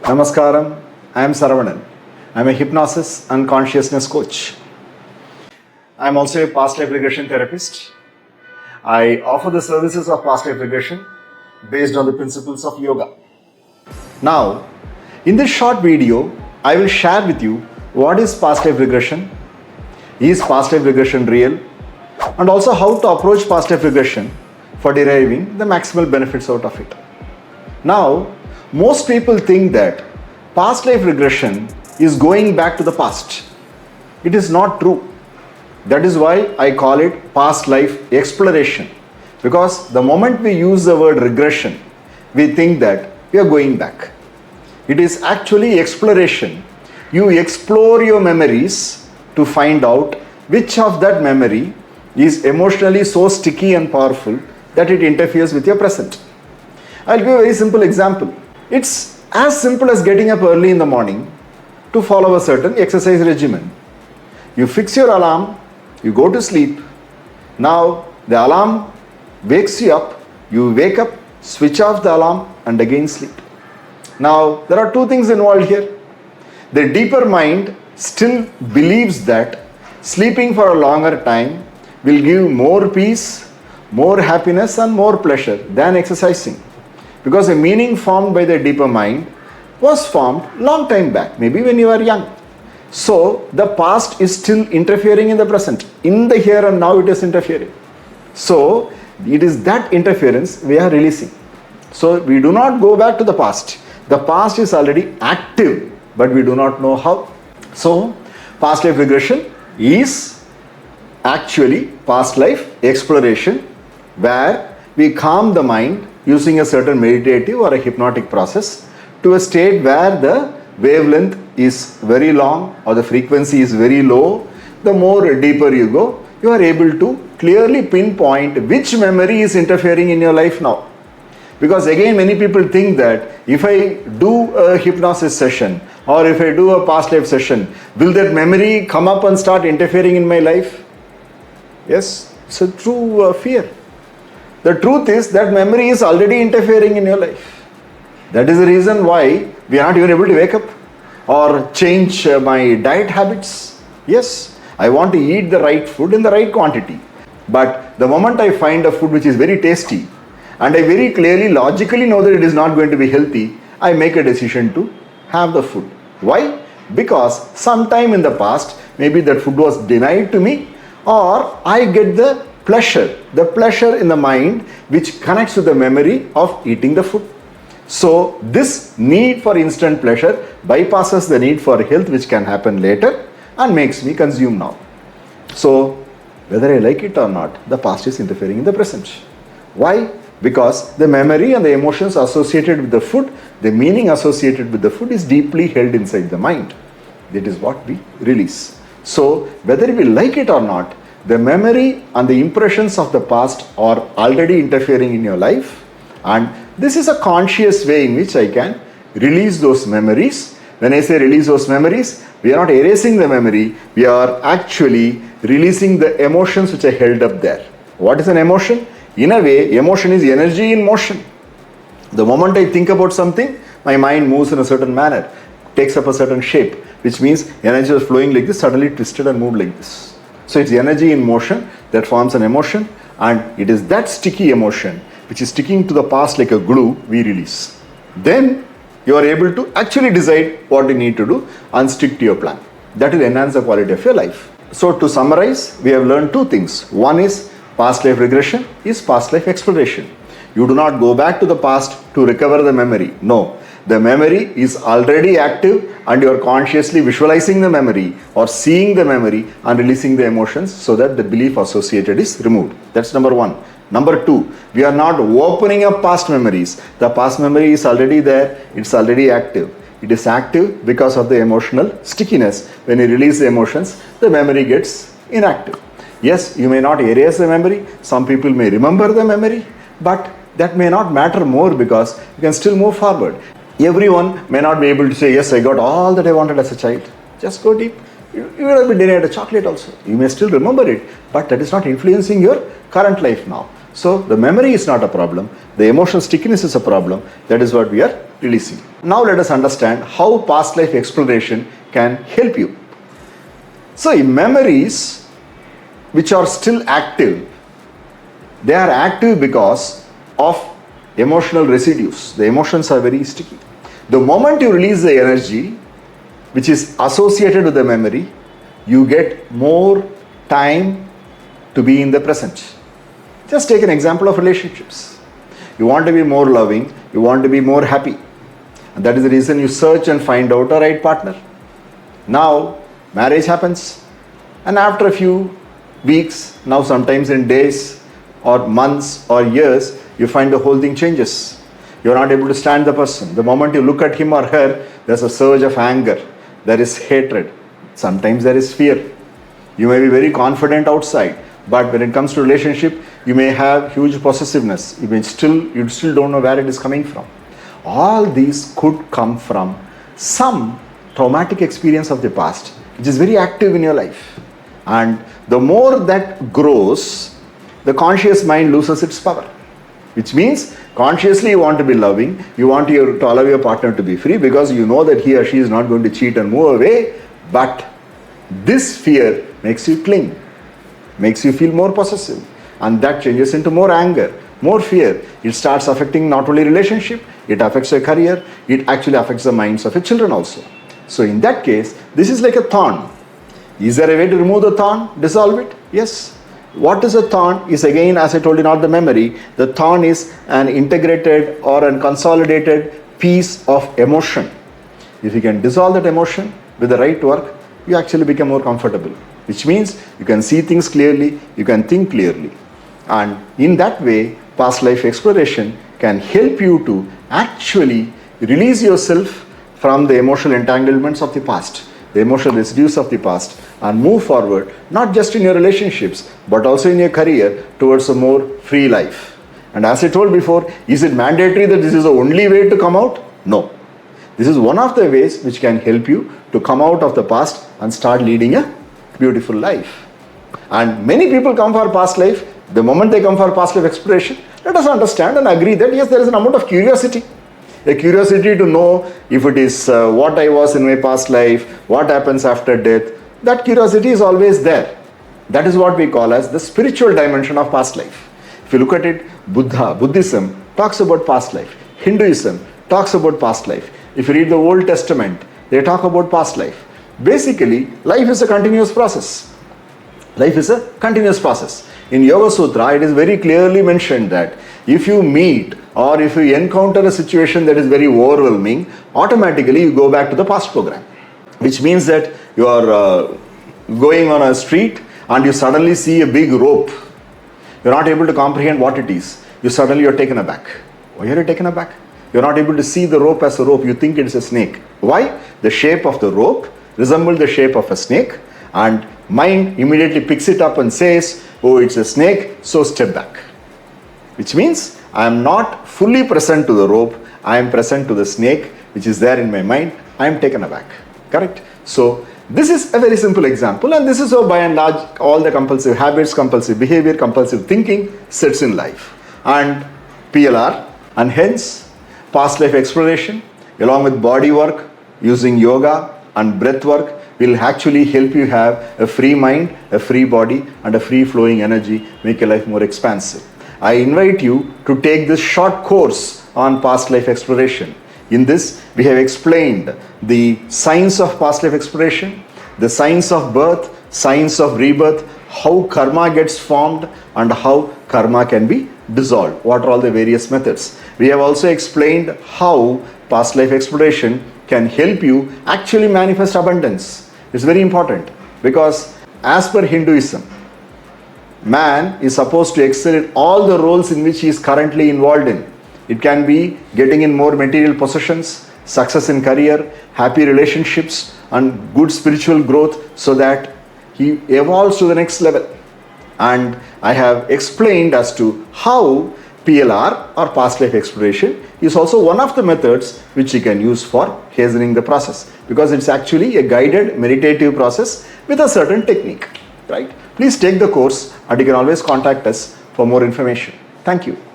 Namaskaram, I am Sarvanan. I am a hypnosis and consciousness coach. I am also a past life regression therapist. I offer the services of past life regression based on the principles of yoga. Now, in this short video, I will share with you what is past life regression, is past life regression real, and also how to approach past life regression for deriving the maximal benefits out of it. Now, most people think that past life regression is going back to the past. It is not true. That is why I call it past life exploration. Because the moment we use the word regression, we think that we are going back. It is actually exploration. You explore your memories to find out which of that memory is emotionally so sticky and powerful that it interferes with your present. I'll give a very simple example. It's as simple as getting up early in the morning to follow a certain exercise regimen. You fix your alarm, you go to sleep. Now the alarm wakes you up, you wake up, switch off the alarm and again sleep. Now there are two things involved here. The deeper mind still believes that sleeping for a longer time will give more peace, more happiness and more pleasure than exercising. Because a meaning formed by the deeper mind was formed long time back, maybe when you were young. So the past is still interfering in the present. In the here and now it is interfering. So it is that interference we are releasing. So we do not go back to the past. The past is already active, but we do not know how. So past life regression is actually past life exploration, where we calm the mind using a certain meditative or a hypnotic process to a state where the wavelength is very long or the frequency is very low. The more deeper you go, you are able to clearly pinpoint which memory is interfering in your life now. Because again, many people think that if I do a hypnosis session or if I do a past life session, will that memory come up and start interfering in my life? Yes, it's a true fear. The truth is that memory is already interfering in your life. That is the reason why we are not even able to wake up or change my diet habits. Yes, I want to eat the right food in the right quantity. But the moment I find a food which is very tasty and I very clearly, logically know that it is not going to be healthy, I make a decision to have the food. Why? Because sometime in the past, maybe that food was denied to me, or I get the pleasure in the mind which connects to the memory of eating the food. So this need for instant pleasure bypasses the need for health which can happen later and makes me consume now. So whether I like it or not, the past is interfering in the present. Why? Because the memory and the emotions associated with the food, the meaning associated with the food is deeply held inside the mind. That is what we release. So whether we like it or not, the memory and the impressions of the past are already interfering in your life, and this is a conscious way in which I can release those memories. When I say release those memories, we are not erasing the memory, we are actually releasing the emotions which are held up there. What is an emotion? In a way, emotion is energy in motion. The moment I think about something, my mind moves in a certain manner, takes up a certain shape, which means energy was flowing like this, suddenly twisted and moved like this. So it's energy in motion that forms an emotion, and it is that sticky emotion which is sticking to the past like a glue we release. Then you are able to actually decide what you need to do and stick to your plan. That will enhance the quality of your life. So to summarize, we have learned two things. One is past life regression is past life exploration. You do not go back to the past to recover the memory. No. The memory is already active and you are consciously visualizing the memory or seeing the memory and releasing the emotions so that the belief associated is removed. That's number one. Number two, we are not opening up past memories. The past memory is already there, it's already active. It is active because of the emotional stickiness. When you release the emotions, the memory gets inactive. Yes, you may not erase the memory. Some people may remember the memory, but that may not matter more because you can still move forward. Everyone may not be able to say, yes, I got all that I wanted as a child. Just go deep. You will have been denied a chocolate also. You may still remember it, but that is not influencing your current life now. So the memory is not a problem, the emotional stickiness is a problem. That is what we are releasing. Now let us understand how past life exploration can help you. So in memories which are still active, they are active because of emotional residues. The emotions are very sticky. The moment you release the energy which is associated with the memory, you get more time to be in the present. Just take an example of relationships. You want to be more loving, you want to be more happy. And that is the reason you search and find out a right partner. Now, marriage happens, and after a few weeks, now sometimes in days or months or years, you find the whole thing changes. You are not able to stand the person. The moment you look at him or her, there's a surge of anger. There is hatred. Sometimes there is fear. You may be very confident outside, but when it comes to relationship, you may have huge possessiveness. You still don't know where it is coming from. All these could come from some traumatic experience of the past, which is very active in your life. And the more that grows, the conscious mind loses its power. Which means consciously you want to be loving, you want to allow your partner to be free because you know that he or she is not going to cheat and move away. But this fear makes you cling, makes you feel more possessive, and that changes into more anger, more fear. It starts affecting not only relationship, it affects your career, it actually affects the minds of your children also. So in that case, this is like a thorn. Is there a way to remove the thorn, dissolve it? Yes. What is a thorn is, again, as I told you, not the memory. The thorn is an integrated or a consolidated piece of emotion. If you can dissolve that emotion with the right work, you actually become more comfortable, which means you can see things clearly, you can think clearly. And in that way, past life exploration can help you to actually release yourself from the emotional entanglements of the past, the emotional residues of the past, and move forward, not just in your relationships, but also in your career towards a more free life. And as I told before, is it mandatory that this is the only way to come out? No. This is one of the ways which can help you to come out of the past and start leading a beautiful life. And many people come for past life. The moment they come for past life exploration, let us understand and agree that yes, there is an amount of curiosity. A curiosity to know if it is what I was in my past life, what happens after death. That curiosity is always there. That is what we call as the spiritual dimension of past life. If you look at it, Buddhism talks about past life. Hinduism talks about past life. If you read the Old Testament, they talk about past life. Basically, life is a continuous process. Life is a continuous process. In Yoga Sutra, it is very clearly mentioned that if you meet or if you encounter a situation that is very overwhelming, automatically you go back to the past program. Which means that you are going on a street and you suddenly see a big rope. You are not able to comprehend what it is. You are taken aback. Why are you taken aback? You are not able to see the rope as a rope. You think it is a snake. Why? The shape of the rope resembles the shape of a snake, and mind immediately picks it up and says, oh, it's a snake, so step back. Which means I am not fully present to the rope. I am present to the snake, which is there in my mind. I am taken aback. Correct? So this is a very simple example, and this is how by and large all the compulsive habits, compulsive behavior, compulsive thinking sits in life. And PLR, and hence past life exploration along with body work using yoga and breath work will actually help you have a free mind, a free body, and a free flowing energy, make your life more expansive. I invite you to take this short course on past life exploration. In this, we have explained the science of past life exploration, the science of birth, science of rebirth, how karma gets formed and how karma can be dissolved. What are all the various methods? We have also explained how past life exploration can help you actually manifest abundance. It's very important because as per Hinduism, man is supposed to excel in all the roles in which he is currently involved in. It can be getting in more material possessions, success in career, happy relationships, and good spiritual growth so that he evolves to the next level. And I have explained as to how PLR or past life exploration is also one of the methods which you can use for hastening the process, because it's actually a guided meditative process with a certain technique, right? Please take the course and you can always contact us for more information. Thank you.